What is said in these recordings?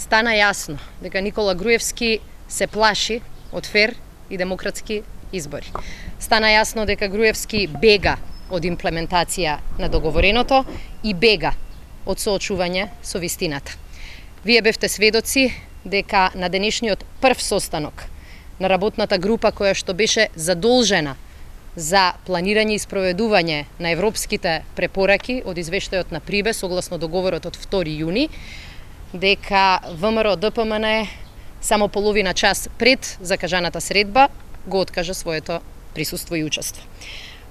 стана јасно дека Никола Груевски се плаши од фер и демократски избори. Стана јасно дека Груевски бега од имплементација на договореното и бега од соочување со вистината. Вие бевте сведоци дека на денешниот прв состанок на работната група која што беше задолжена за планирање и спроведување на европските препораки од извештајот на Прибе согласно договорот од 2 јуни, дека ВМРО ДПМН само половина час пред закажаната средба го откажа своето присуство и учество.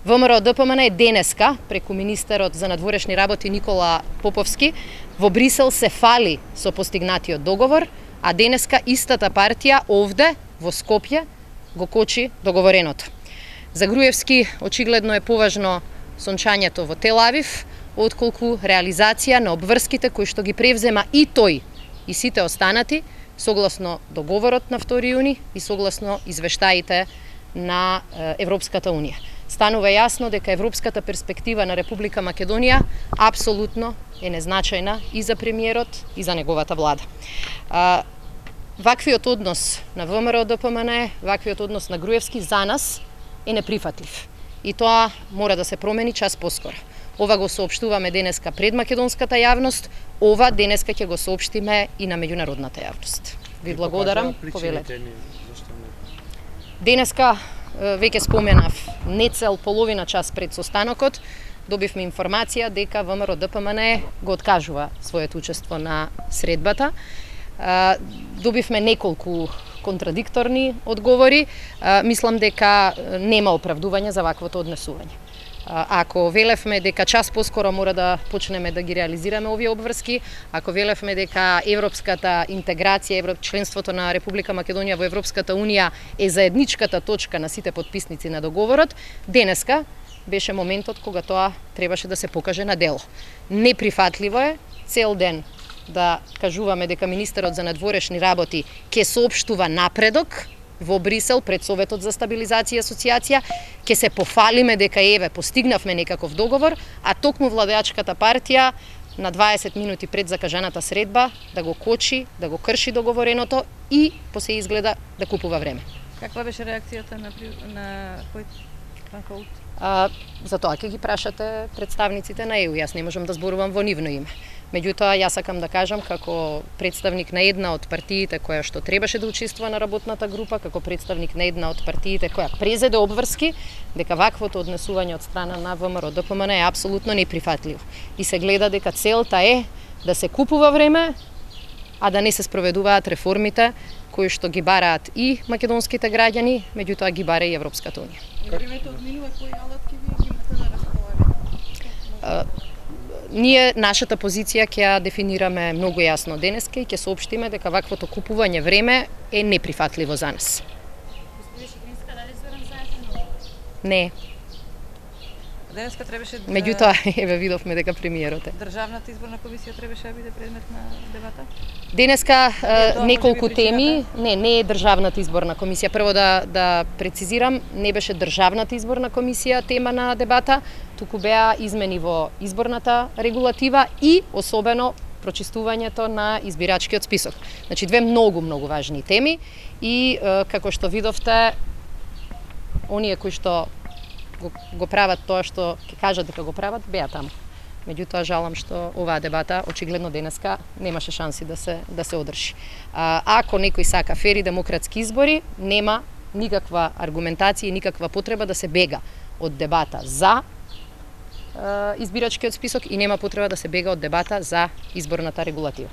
ВМРО ДПМН денеска, преку министерот за надворешни работи Никола Поповски, во Брисел се фали со постигнатиот договор, а денеска истата партија овде, во Скопје, го кочи договореното. За Груевски очигледно е поважно сончањето во Тел Авив, отколку реализација на обврските кои што ги превзема и тој и сите останати, согласно договорот на 2 јуни и согласно извештаите на Европската Унија. Станува јасно дека европската перспектива на Република Македонија апсолутно е незначајна и за премиерот и за неговата влада. Ваквиот однос на ВМРО ДПМН, ваквиот однос на Груевски за нас е неприфатлив. И тоа мора да се промени час поскоро. Ова го соопштуваме денеска пред македонската јавност, ова денеска ќе го соопштиме и на меѓународната јавност. Ви благодарам, повелете. Денеска, веќе споменав, не цел половина час пред состанокот, добивме информација дека ВМРО ДПМН го откажува своето учество на средбата. Добивме неколку контрадикторни одговори. Мислам дека нема оправдување за ваквото однесување. Ако велевме дека час поскоро мора да почнеме да ги реализираме овие обврски, ако велевме дека европската интеграција, членството на Република Македонија во Европската Унија е заедничката точка на сите потписници на договорот, денеска беше моментот кога тоа требаше да се покаже на дело. Неприфатливо е цел ден да кажуваме дека министерот за надворешни работи ќе соопштува напредок во Брисел пред Советот за стабилизација и асоциација, ќе се пофалиме дека еве постигнавме некаков договор, а токму владеачката партија на 20 минути пред закажаната средба да го кочи, да го крши договореното и по се изгледа да купува време. Каква беше реакцијата на Хојт? За тоа ќе ги прашате представниците на ЕУ, јас не можам да зборувам во нивно име. Меѓутоа, јас сакам да кажам како представник на една од партиите која што требаше да учествува на работната група, како представник на една од партиите која презеде обврски, дека ваквото однесување од страна на ВМРО ДПМН е апсолутно неприфатливо. И се гледа дека целта е да се купува време, а да не се спроведуваат реформите кои што ги бараат и македонските граѓани, меѓутоа ги бара и Европската Унија. Времето одминува, кои алатки ви имате на располагање? Ние нашата позиција ќе ја дефинираме многу јасно денеска и ќе соопштиме дека ваквото купување време е неприфатливо за нас. Не. Денеска требаше да... Меѓутоа, еве видовме дека премиерот е. Државната изборна комисија требаше да биде предмет на дебата? Денеска неколку теми, не е Државната изборна комисија. Прво да прецизирам, не беше Државната изборна комисија тема на дебата, туку беа измени во изборната регулатива и особено прочистувањето на избирачкиот список. Значи две многу важни теми и како што видовте, оние кои што го прават тоа што ќе кажат дека го прават, беа таму. Меѓутоа, жалам што оваа дебата очигледно денеска немаше шанси да се одржи. Ако некој сака фери демократски избори, нема никаква аргументација и никаква потреба да се бега од дебата за избирачкиот список и нема потреба да се бега од дебата за изборната регулатива.